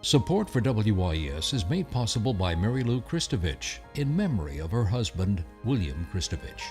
Support for WYES is made possible by Mary Lou Kristovich in memory of her husband, William Kristovich.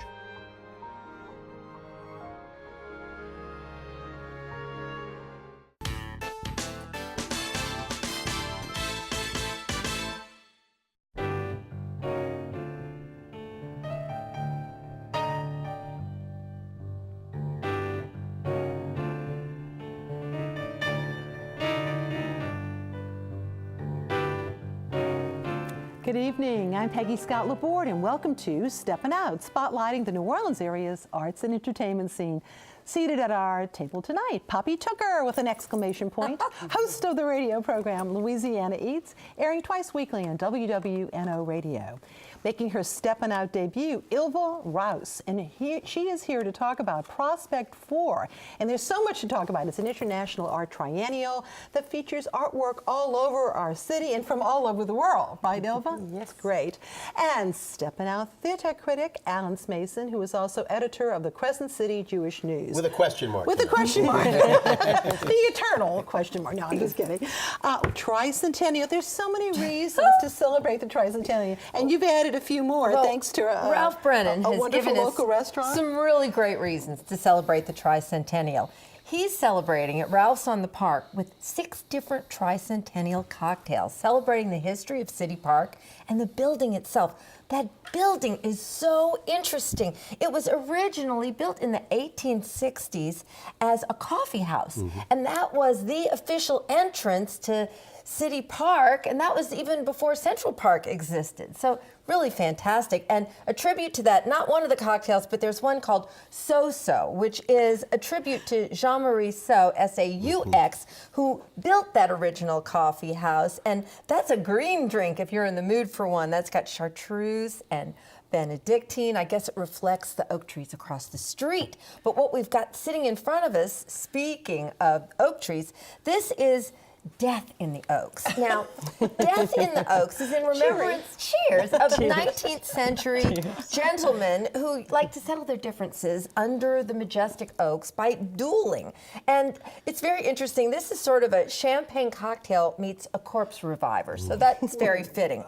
Good evening, I'm Peggy Scott Laborde and welcome to Steppin Out, spotlighting the New Orleans area's arts and entertainment scene. Seated at our table tonight, Poppy Tooker with an exclamation point, host of the radio program Louisiana Eats, airing twice weekly on WWNO Radio. Making her Steppin Out debut, Ylva Rouse, and she is here to talk about Prospect 4. And there's so much to talk about. It's an international art triennial that features artwork all over our city and from all over the world, right, Ylva? Yes. Great. And Steppin Out theater critic Alan Smason, who is also editor of the Crescent City Jewish News. With a question mark. With a question mark. The eternal question mark. No, I'm just kidding. Tricentennial. There's so many reasons to celebrate the Tricentennial. And you've added a few more thanks to Ralph Brennan has wonderful given local us restaurant. some really great reasons to celebrate the Tricentennial. He's celebrating at Ralph's on the Park with 6 different Tricentennial cocktails, celebrating the history of City Park and the building itself. That building is so interesting. It was originally built in the 1860s as a coffee house, and that was the official entrance to City Park, and that was even before Central Park existed. So really fantastic. And a tribute to that, not one of the cocktails, but there's one called So-So, which is a tribute to Jean-Marie Sau, S-A-U-X, who built that original coffee house. And that's a green drink if you're in the mood for one. That's got chartreuse and Benedictine. I guess it reflects the oak trees across the street. But what we've got sitting in front of us, speaking of oak trees, this is Death in the Oaks. Now, Death in the Oaks is in remembrance, cheers, of 19th century gentlemen who like to settle their differences under the majestic oaks by dueling. And it's very interesting. This is sort of a champagne cocktail meets a corpse reviver, so that's very fitting.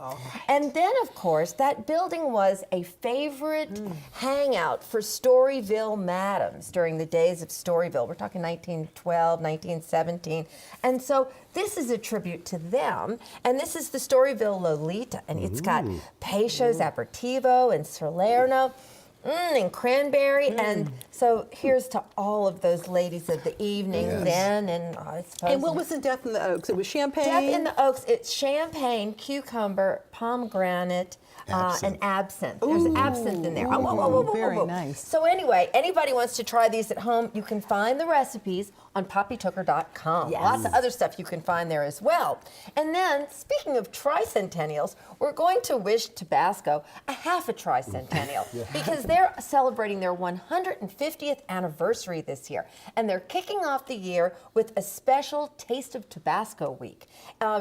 And then, of course, that building was a favorite hangout for Storyville madams during the days of Storyville. We're talking 1912, 1917. And so this is a tribute to them, and this is the Storyville Lolita, and it's got Peychaud's Aperitivo and Salerno, and cranberry, and so here's to all of those ladies of the evening then, and I suppose. And what was in Death in the Oaks? It was champagne? Death in the Oaks, it's champagne, cucumber, pomegranate, and absinthe. There's absinthe in there. Very nice. So anyway, anybody wants to try these at home, you can find the recipes on poppytooker.com. Yes. Lots of other stuff you can find there as well. And then, speaking of tricentennials, we're going to wish Tabasco a half a tricentennial because they're celebrating their 150th anniversary this year. And they're kicking off the year with a special Taste of Tabasco week.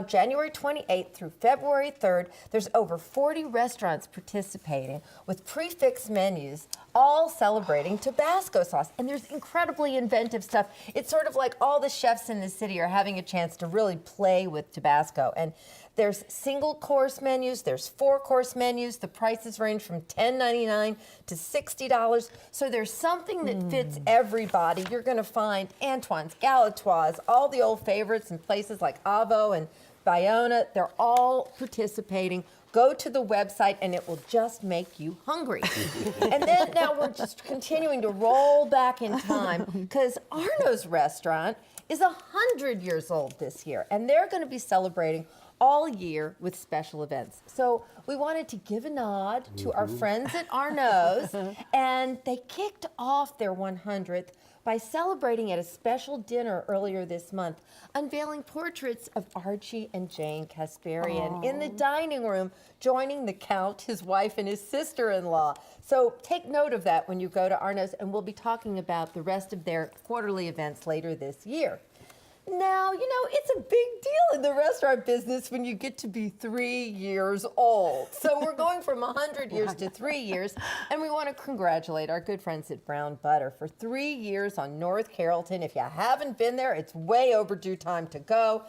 January 28th through February 3rd, there's over 40 restaurants participating with prefix menus, all celebrating Tabasco sauce. And there's incredibly inventive stuff. It's sort of like all the chefs in the city are having a chance to really play with Tabasco. And there's single course menus, there's 4-course menus. The prices range from $10.99 to $60. So there's something that fits everybody. You're gonna find Antoine's, Galatoire's, all the old favorites in places like Avo and Bayona. They're all participating. Go to the website and it will just make you hungry. And then now we're just continuing to roll back in time because Arno's restaurant is 100 years old this year, and they're going to be celebrating all year with special events. So we wanted to give a nod to our friends at Arno's, and they kicked off their 100th by celebrating at a special dinner earlier this month, unveiling portraits of Archie and Jane Kasparian in the dining room, joining the Count, his wife, and his sister-in-law. So take note of that when you go to Arno's, and we'll be talking about the rest of their quarterly events later this year. Now, you know, it's a big deal in the restaurant business when you get to be 3 years old. So we're going from 100 years to 3 years, and we want to congratulate our good friends at Brown Butter for 3 years on North Carrollton. If you haven't been there, it's way overdue time to go.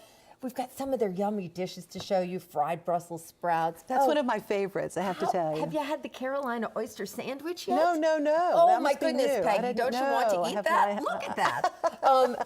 we've got some of their yummy dishes to show you, fried Brussels sprouts. That's one of my favorites, I have to tell you. Have you had the Carolina oyster sandwich yet? No, no, no. Oh, That my must be goodness, new. Peggy, don't you want to eat that? not- Look at that.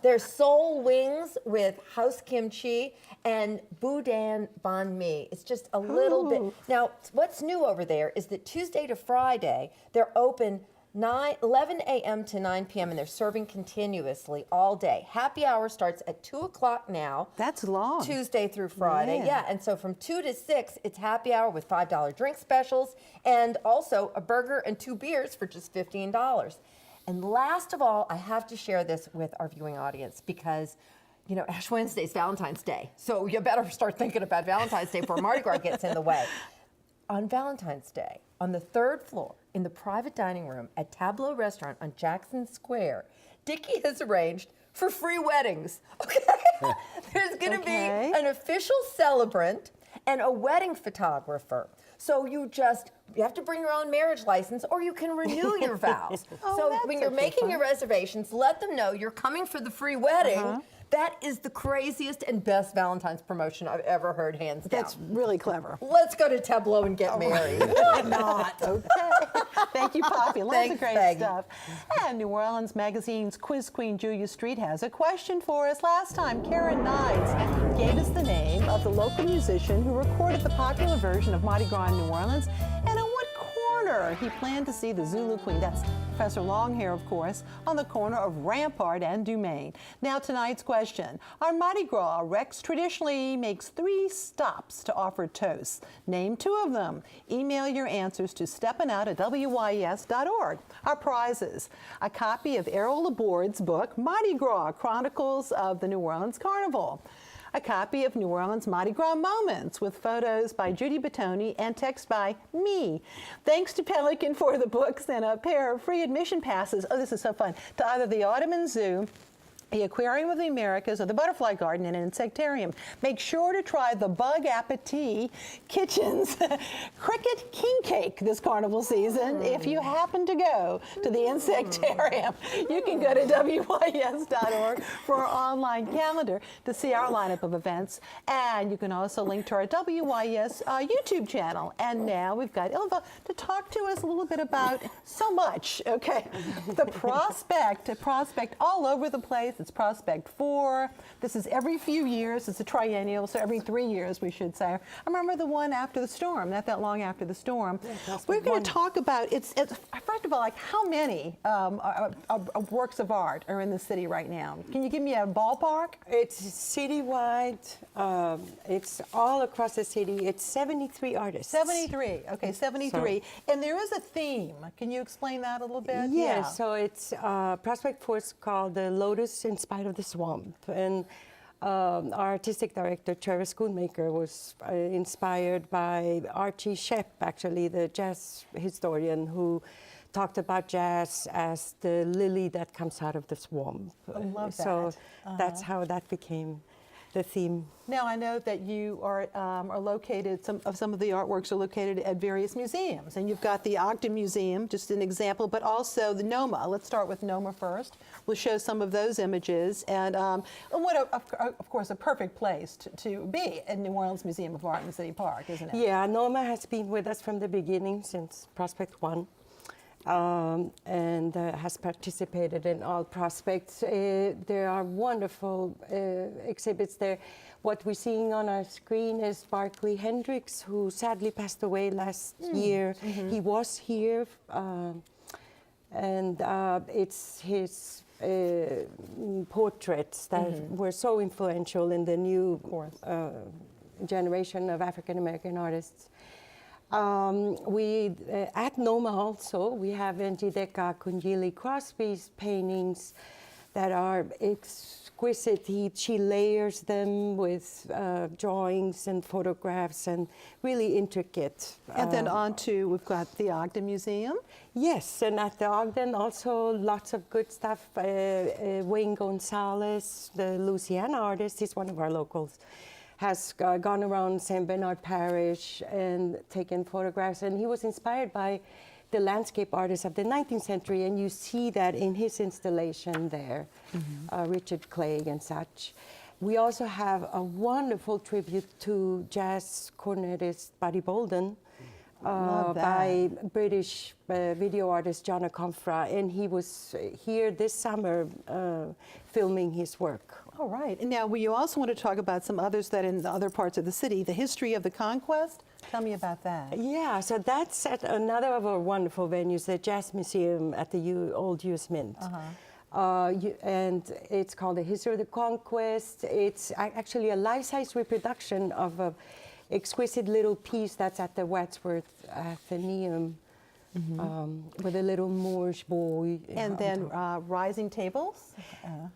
There's sole wings with house kimchi and boudin banh mi. It's just a little bit. Now, what's new over there is that Tuesday to Friday, they're open 11 a.m. to 9 p.m. and they're serving continuously all day. Happy hour starts at 2 o'clock now. That's long. Tuesday through Friday. Man. Yeah, and so from 2 to 6, it's happy hour with $5 drink specials and also a burger and 2 beers for just $15. And last of all, I have to share this with our viewing audience because you know, Ash Wednesday is Valentine's Day. So you better start thinking about Valentine's Day before Mardi Gras gets in the way. On Valentine's Day, on the 3rd floor, in the private dining room at Tableau Restaurant on Jackson Square, Dickie has arranged for free weddings. Okay? There's going to be an official celebrant and a wedding photographer. So you have to bring your own marriage license or you can renew your vows. So when you're making your reservations, let them know you're coming for the free wedding. That is the craziest and best Valentine's promotion I've ever heard, hands down. That's really clever. Let's go to Tableau and get married. Why not? Okay. Thank you, Poppy. Lots of great Peggy. stuff. And New Orleans Magazine's quiz queen Julia Street has a question for us. Last time, Karen Nides gave us the name of the local musician who recorded the popular version of Mardi Gras in New Orleans, and in what corner he planned to see the Zulu Queen. That's Professor Longhair, of course, on the corner of Rampart and Dumaine. Now, tonight's question. On Mardi Gras, Rex traditionally makes 3 stops to offer toasts. Name 2 of them. Email your answers to steppinout@wyes.org. Our prizes: a copy of Ylva Laborde's book, Mardi Gras, Chronicles of the New Orleans Carnival. A copy of New Orleans Mardi Gras Moments with photos by Judy Bottoni and text by me. Thanks to Pelican for the books and a pair of free admission passes. Oh, this is so fun. To either the Audubon Zoo, the Aquarium of the Americas, or the Butterfly Garden and Insectarium. Make sure to try the Bug Appetit Kitchen's Cricket King Cake this carnival season. If you happen to go to the Insectarium, you can go to WYS.org for our online calendar to see our lineup of events. And you can also link to our WYS YouTube channel. And now we've got Ylva to talk to us a little bit about so much, okay? The prospect all over the place. It's Prospect 4. This is every few years. It's a triennial, so every 3 years, we should say. I remember the one after the storm, not that long after the storm. Yeah, we're going to talk about, it's first of all, like how many works of art are in the city right now? Can you give me a ballpark? It's citywide. It's all across the city. It's 73 artists. 73. Okay, 73. And there is a theme. Can you explain that a little bit? Yeah, so it's Prospect 4 is called the Lotus in Spite of the Swamp. And our artistic director, Trevor Schoonmaker, was inspired by Archie Shepp, actually, the jazz historian who talked about jazz as the lily that comes out of the swamp. I love that. So that's how that became the theme. Now, I know that you are located, some of the artworks are located at various museums, and you've got the Ogden Museum, just an example, but also the NOMA. Let's start with NOMA first. We'll show some of those images, and what, of course, a perfect place to be at New Orleans Museum of Art in City Park, isn't it? Yeah, NOMA has been with us from the beginning, since Prospect 1. And has participated in all prospects. There are wonderful exhibits there. What we're seeing on our screen is Barclay Hendricks, who sadly passed away last year. He was here, and it's his portraits that were so influential in the new generation of African-American artists. At NOMA also, we have Njideka Kunjili Crosby's paintings that are exquisite. She layers them with drawings and photographs and really intricate. And then on to, we've got the Ogden Museum. Yes, and at the Ogden also lots of good stuff. Wayne Gonzalez, the Louisiana artist, he's one of our locals, has gone around St. Bernard Parish and taken photographs, and he was inspired by the landscape artists of the 19th century, and you see that in his installation there, Richard Clegg and such. We also have a wonderful tribute to jazz cornetist Buddy Bolden by British video artist John Akomfra, and he was here this summer filming his work. All right. And now, you also want to talk about some others that in the other parts of the city, the history of the conquest. Tell me about that. Yeah, so that's at another of our wonderful venues, the Jazz Museum at the Old US Mint. And it's called The History of the Conquest. It's actually a life-size reproduction of an exquisite little piece that's at the Wadsworth Athenaeum. With a little Moorish boy. And then Rising Tables?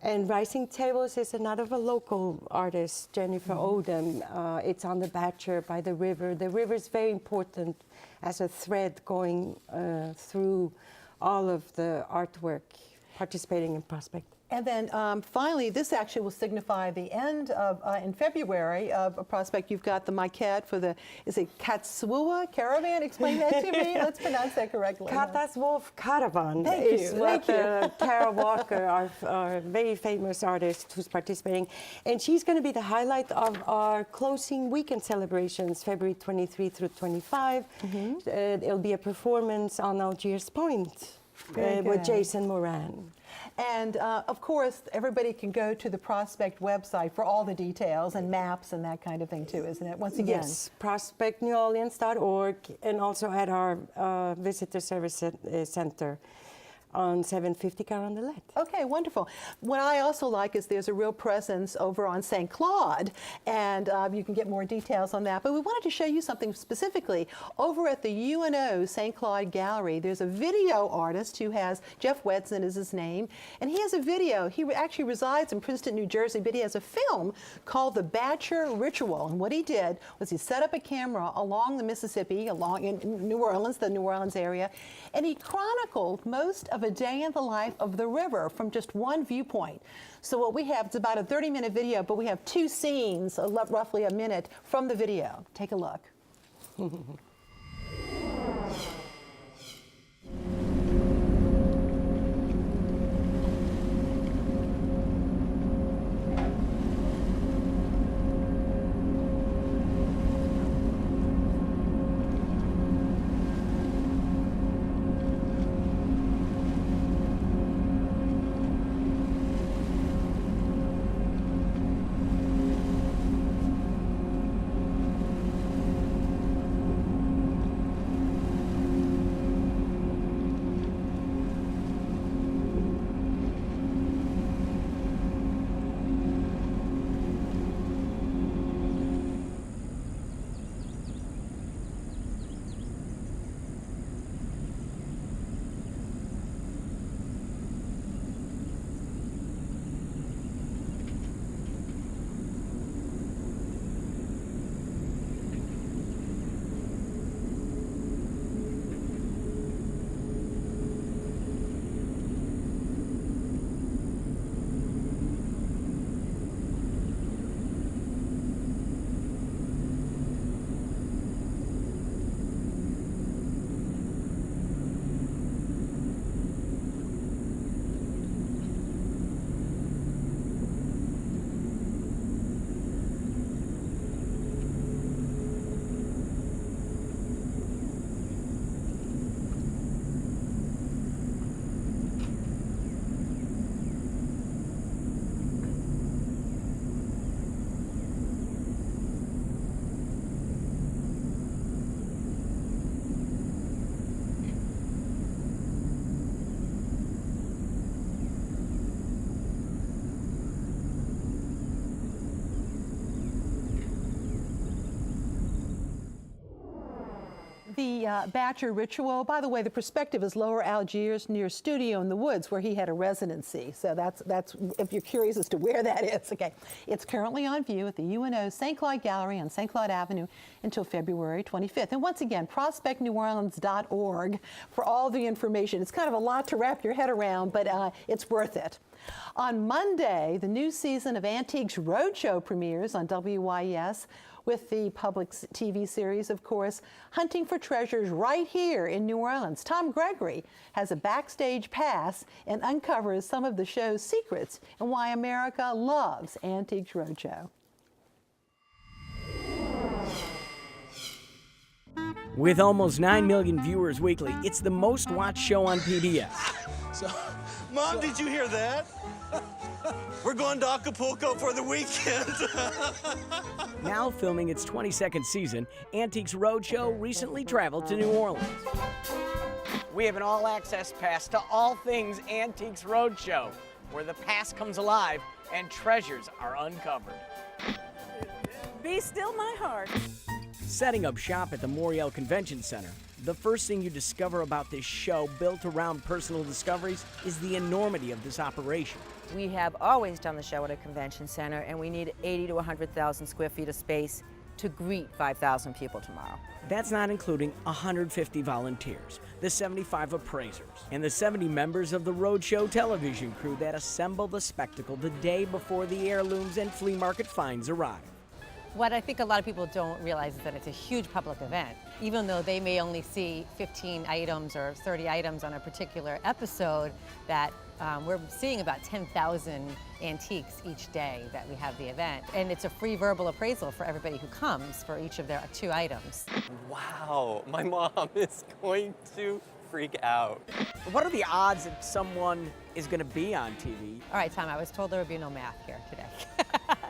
And Rising Tables is another of a local artist, Jennifer Odom. It's on the Batcher by the river. The river is very important as a thread going through all of the artwork participating in Prospect. And then finally, this actually will signify the end of, in February, of a Prospect. You've got the maquette for the, is it Katswua Caravan? Explain that to me. Let's pronounce that correctly. Katswua Caravan Thank is you. what Tara Walker, our very famous artist who's participating. And she's going to be the highlight of our closing weekend celebrations, February 23 through 25. It'll be a performance on Algiers Point with Jason Moran. And of course, everybody can go to the Prospect website for all the details and maps and that kind of thing too, isn't it? Once again. Yes, prospectneworleans.org, and also at our Visitor Service Center on 750 Carondelet. Okay, wonderful. What I also like is there's a real presence over on St. Claude, and you can get more details on that. But we wanted to show you something specifically. Over at the UNO St. Claude Gallery, there's a video artist who has, Jeff Wedson is his name, and he has a video. He actually resides in Princeton, New Jersey, but he has a film called The Batcher Ritual. And what he did was he set up a camera along the Mississippi, along in New Orleans, the New Orleans area, and he chronicled most of a day in the life of the river from just one viewpoint. So what we have, it's about a 30-minute video, but we have two scenes, roughly a minute, from the video. Take a look. The Batcher Ritual, by the way, the perspective is Lower Algiers near Studio in the Woods, where he had a residency. So that's if you're curious as to where that is. Okay, it's currently on view at the UNO St. Claude Gallery on St. Claude Avenue until February 25th. And once again, prospectneworleans.org for all the information. It's kind of a lot to wrap your head around, but it's worth it. On Monday, the new season of Antiques Roadshow premieres on WYES, with the public TV series, of course, Hunting for Treasure treasures right here in New Orleans. Tom Gregory has a backstage pass and uncovers some of the show's secrets and why America loves Antiques Roadshow. With almost 9 million viewers weekly, it's the most watched show on PBS. Mom, did you hear that? We're going to Acapulco for the weekend. Now filming its 22nd season, Antiques Roadshow recently traveled to New Orleans. We have an all-access pass to all things Antiques Roadshow, where the past comes alive and treasures are uncovered. Be still my heart. Setting up shop at the Moriel Convention Center, the first thing you discover about this show built around personal discoveries is the enormity of this operation. We have always done the show at a convention center, and we need 80 to 100,000 square feet of space to greet 5,000 people tomorrow. That's not including 150 volunteers, the 75 appraisers, and the 70 members of the Roadshow television crew that assemble the spectacle the day before the heirlooms and flea market finds arrive. What I think a lot of people don't realize is that it's a huge public event. Even though they may only see 15 items or 30 items on a particular episode, that we're seeing about 10,000 antiques each day that we have the event. And it's a free verbal appraisal for everybody who comes for each of their 2 items. Wow, my mom is going to freak out. What are the odds that someone is going to be on TV? All right, Tom, I was told there would be no math here today.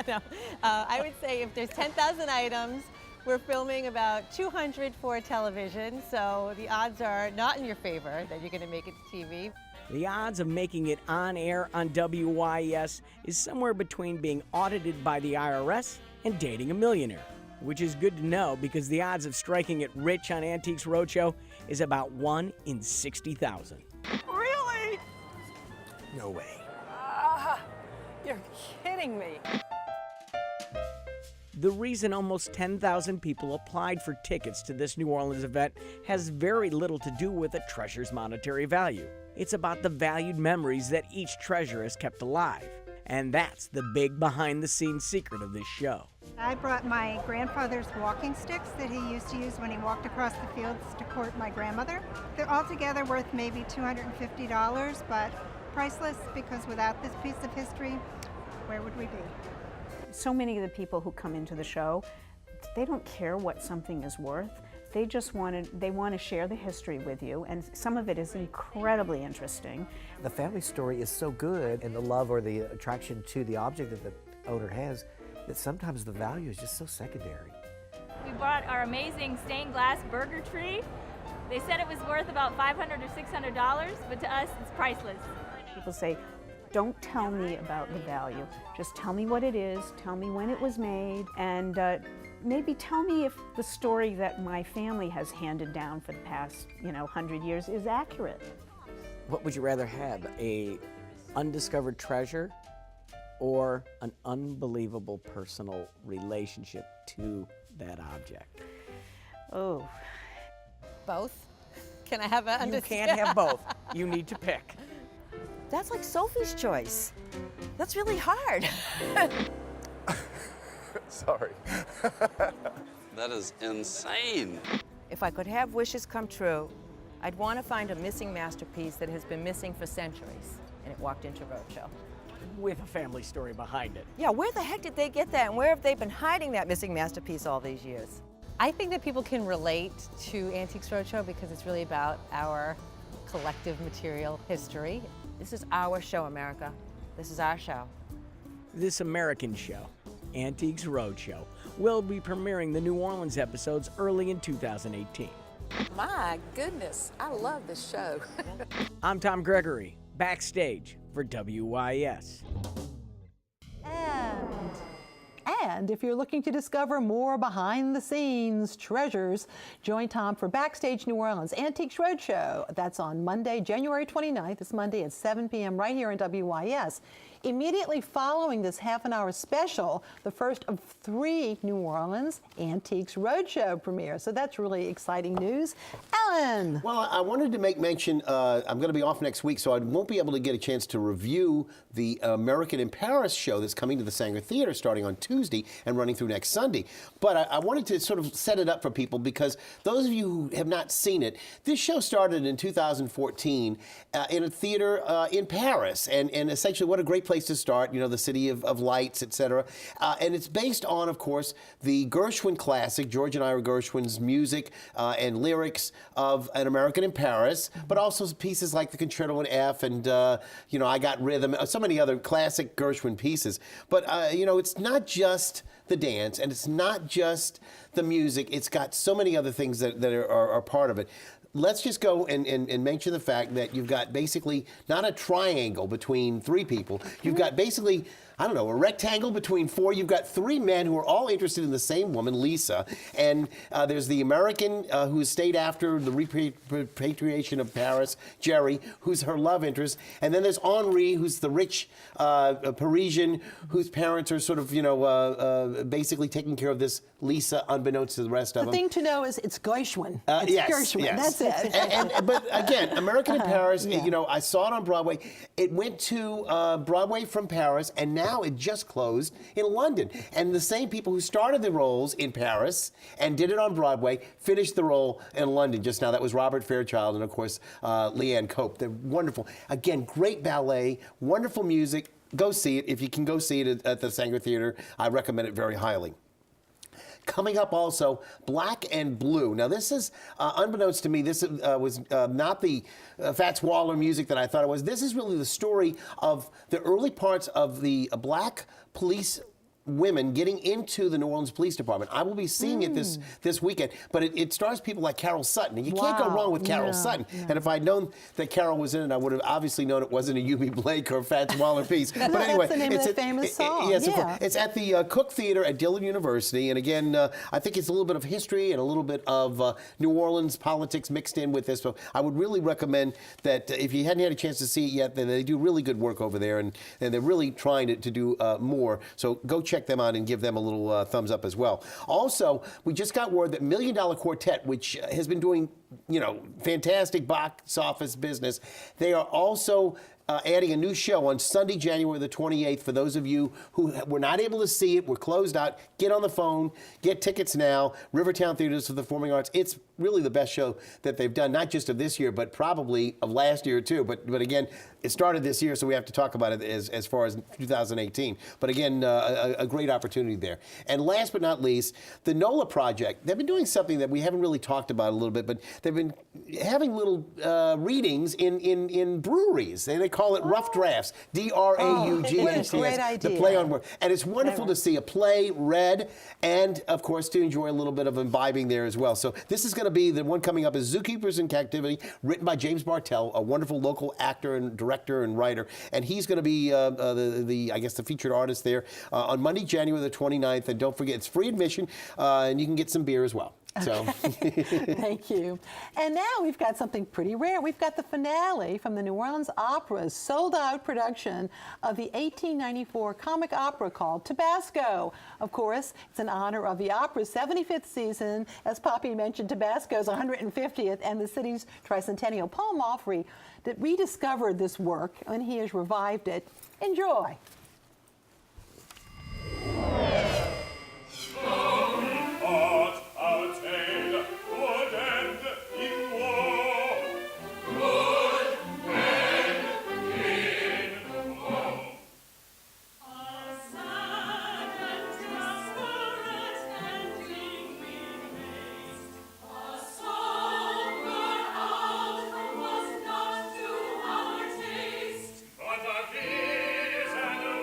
No, I would say if there's 10,000 items, we're filming about 200 for television, so the odds are not in your favor that you're going to make it to TV. The odds of making it on air on WYS is somewhere between being audited by the IRS and dating a millionaire, which is good to know because the odds of striking it rich on Antiques Roadshow is about 1 in 60,000. Really? No way. You're kidding me. The reason almost 10,000 people applied for tickets to this New Orleans event has very little to do with a treasure's monetary value. It's about the valued memories that each treasure has kept alive. And that's the big behind-the-scenes secret of this show. I brought my grandfather's walking sticks that he used to use when he walked across the fields to court my grandmother. They're altogether worth maybe $250, but priceless because without this piece of history, where would we be? So many of the people who come into the show, they don't care what something is worth. They just want to share the history with you, and some of it is incredibly interesting. The family story is so good, and the love or the attraction to the object that the owner has, that sometimes the value is just so secondary. We bought our amazing stained glass burger tree. They said it was worth about $500 or $600, but to us, it's priceless. People say, don't tell me about the value. Just tell me what it is, tell me when it was made, and maybe tell me if the story that my family has handed down for the past, 100 years is accurate. What would you rather have, a undiscovered treasure or an unbelievable personal relationship to that object? Oh. Both? Can I have a... You can't have both. You need to pick. That's like Sophie's choice. That's really hard. Sorry. That is insane. If I could have wishes come true, I'd want to find a missing masterpiece that has been missing for centuries, and it walked into Roadshow. With a family story behind it. Yeah, where the heck did they get that, and where have they been hiding that missing masterpiece all these years? I think that people can relate to Antiques Roadshow because it's really about our collective material history. This is our show, America. This is our show. This American show, Antiques Roadshow, will be premiering the New Orleans episodes early in 2018. My goodness, I love this show. I'm Tom Gregory, backstage for WYS. And if you're looking to discover more behind-the-scenes treasures, join Tom for Backstage New Orleans Antiques Roadshow. That's on Monday, January 29th. This Monday at 7 p.m. right here in WYS. Immediately following this half-an-hour special, the first of 3 New Orleans Antiques Roadshow premieres. So that's really exciting news. Ellen! Well, I wanted to make mention, I'm going to be off next week, so I won't be able to get a chance to review the American in Paris show that's coming to the Sanger Theater starting on Tuesday. Tuesday and running through next Sunday. But I wanted to sort of set it up for people because those of you who have not seen it, this show started in 2014 in a theater in Paris. And essentially, what a great place to start, you know, the city of lights, etc. And it's based on, of course, the Gershwin classic, George and Ira Gershwin's music and lyrics of An American in Paris, but also pieces like the Concerto in F and, you know, I Got Rhythm, so many other classic Gershwin pieces. But, you know, it's not just the dance and it's not just the music. It's got so many other things that are part of it. Let's just go and mention the fact that you've got basically not a triangle between three people. You've got basically, I don't know, a rectangle between four. You've got three men who are all interested in the same woman, Lisa. And there's the American who stayed after the repatriation of Paris, Jerry, who's her love interest. And then there's Henri, who's the rich Parisian whose parents are sort of, you know, basically taking care of this Lisa, unbeknownst to the rest of them. The thing to know is it's Gershwin. It's yes, Gershwin. yes. That's it. But again, American in Paris, you know, I saw it on Broadway. It went to Broadway from Paris, and now it just closed in London. And the same people who started the roles in Paris and did it on Broadway finished the role in London just now. That was Robert Fairchild and, of course, Leanne Cope. They're wonderful. Again, great ballet, wonderful music. Go see it. If you can go see it at the Sanger Theater, I recommend it very highly. Coming up also, Black and Blue. Now this is, unbeknownst to me, this was not the Fats Waller music that I thought it was. This is really the story of the early parts of the black police women getting into the New Orleans Police Department. I will be seeing it this weekend, but it stars people like Carol Sutton, and you can't go wrong with Carol Sutton. And if I'd known that Carol was in it, I would have obviously known it wasn't a Eubie Blake or Fats Waller piece. But anyway, that's the name of the famous song. Yes, of course. It's at the Cook Theater at Dillon University, and again, I think it's a little bit of history and a little bit of New Orleans politics mixed in with this. So I would really recommend that if you hadn't had a chance to see it yet, then they do really good work over there, and they're really trying to do more. So go check them out and give them a little thumbs up as well. Also, we just got word that $1 Million Quartet, which has been doing, you know, fantastic box office business, they are also adding a new show on Sunday, January the 28th. For those of you who were not able to see it, we're closed out, get on the phone, get tickets now. Rivertown Theaters for the Performing Arts. It's really the best show that they've done, not just of this year, but probably of last year too. But again, it started this year, so we have to talk about it as far as 2018. But again, a great opportunity there. And last but not least, the NOLA Project. They've been doing something that we haven't really talked about a little bit, but they've been having little readings in breweries. They call it Rough Drafts, D-R-A-U-G-H-T-S. Great idea. The play on word. And it's wonderful to see a play read and, of course, to enjoy a little bit of imbibing there as well. So this is going to be, the one coming up is Zookeepers in Captivity, written by James Bartell, a wonderful local actor and director and writer. And he's going to be I guess the featured artist there on Monday, January the 29th. And don't forget, it's free admission, and you can get some beer as well. So. Thank you. And now we've got something pretty rare. We've got the finale from the New Orleans Opera's sold-out production of the 1894 comic opera called Tabasco. Of course, it's in honor of the opera's 75th season. As Poppy mentioned, Tabasco's 150th, and the city's Tricentennial. Paul Malfrey rediscovered this work, and he has revived it. Enjoy. But the fears and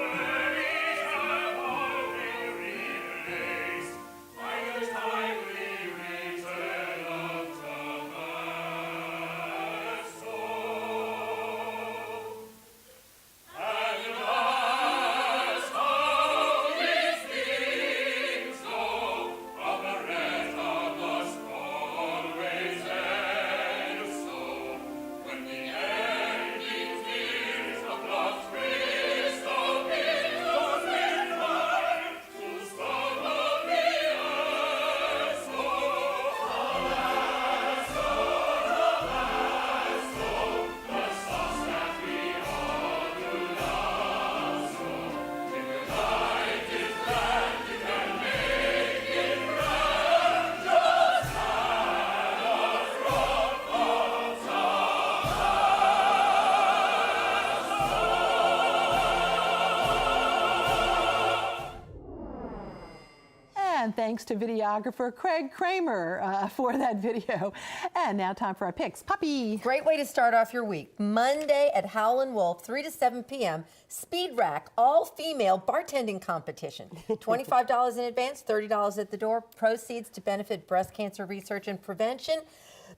And thanks to videographer Craig Kramer for that video. And now time for our picks. Poppy. Great way to start off your week. Monday at Howlin' Wolf, 3 to 7 p.m., Speed Rack, all-female bartending competition. $25 in advance, $30 at the door. Proceeds to benefit breast cancer research and prevention.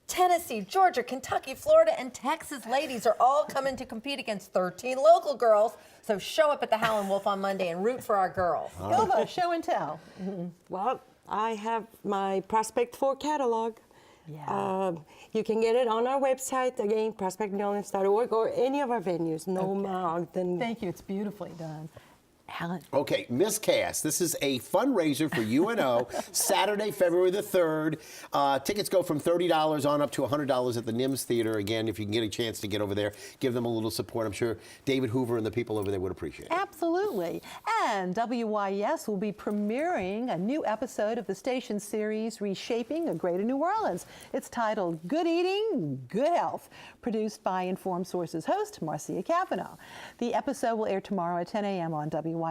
Tennessee, Georgia, Kentucky, Florida, and Texas ladies are all coming to compete against 13 local girls. So show up at the Howlin' Wolf on Monday and root for our girls. Ylva, show and tell. Well, I have my Prospect 4 catalog. Yeah. You can get it on our website, again, prospectneworleans.org, or any of our venues, no marked. Thank you, it's beautifully done. Helen. Okay, Miscast. This is a fundraiser for UNO, Saturday, February the 3rd. Tickets go from $30 on up to $100 at the NIMS Theater. Again, if you can get a chance to get over there, give them a little support. I'm sure David Hoover and the people over there would appreciate it. Absolutely. And WYS will be premiering a new episode of the station series Reshaping a Greater New Orleans. It's titled Good Eating, Good Health, produced by Informed Sources host Marcia Cavanaugh. The episode will air tomorrow at 10 a.m. on WYS.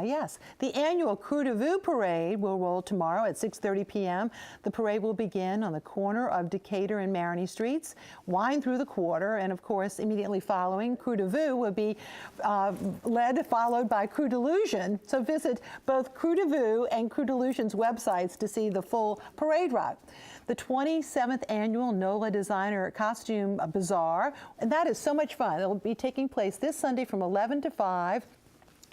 The annual Crew de Vue Parade will roll tomorrow at 6:30 p.m. The parade will begin on the corner of Decatur and Marigny Streets, wind through the quarter, and of course, immediately following, Crew de Vue will be followed by Crew Delusion. So visit both Crew de Vue and Crew Delusion's websites to see the full parade route. The 27th annual NOLA Designer Costume Bazaar, and that is so much fun. It will be taking place this Sunday from 11 to 5.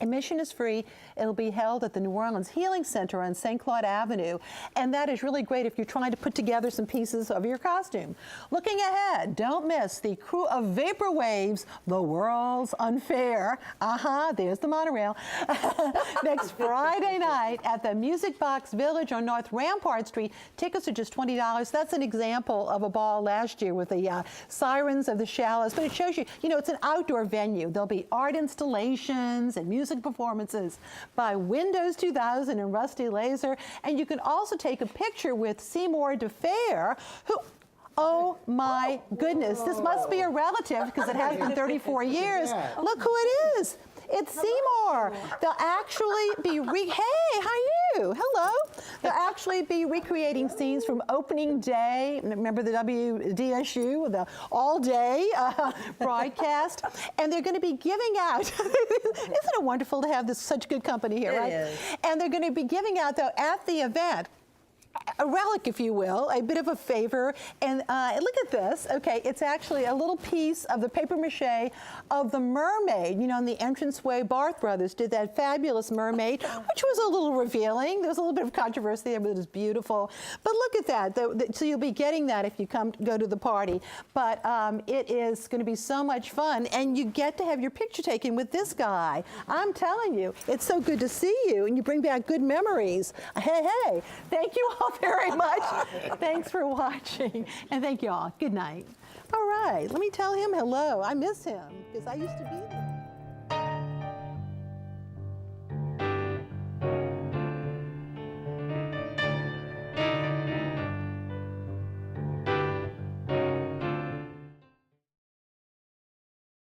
Admission is free. It'll be held at the New Orleans Healing Center on St. Claude Avenue, and that is really great if you're trying to put together some pieces of your costume. Looking ahead, don't miss the Crew of Vaporwaves, The World's Unfair. There's the monorail. Next Friday night at the Music Box Village on North Rampart Street. Tickets are just $20. That's an example of a ball last year with the Sirens of the Shallows, but it shows you, it's an outdoor venue. There'll be art installations and music performances by Windows 2000 and Rusty Laser. And you can also take a picture with Seymore de Fair, who, oh my goodness, this must be a relative because it has been 34 years. Look who it is. It's Seymore. They'll actually be, hey, how are you? Hello. They'll actually be recreating scenes from opening day. Remember the WDSU, the all-day broadcast? And they're going to be giving out, isn't it wonderful to have such good company here, right? It is. And they're going to be giving out, though, at the event, a relic, if you will, a bit of a favor. And look at this. Okay, it's actually a little piece of the paper mache of the mermaid. In the entranceway, Barth Brothers did that fabulous mermaid, which was a little revealing. There was a little bit of controversy there, but it was beautiful. But look at that. So you'll be getting that if you go to the party. But it is going to be so much fun, and you get to have your picture taken with this guy. I'm telling you, it's so good to see you, and you bring back good memories. Hey, thank you all very much. Thanks for watching, and thank you all. Good night. All right, let me tell him hello. I miss him because I used to be there.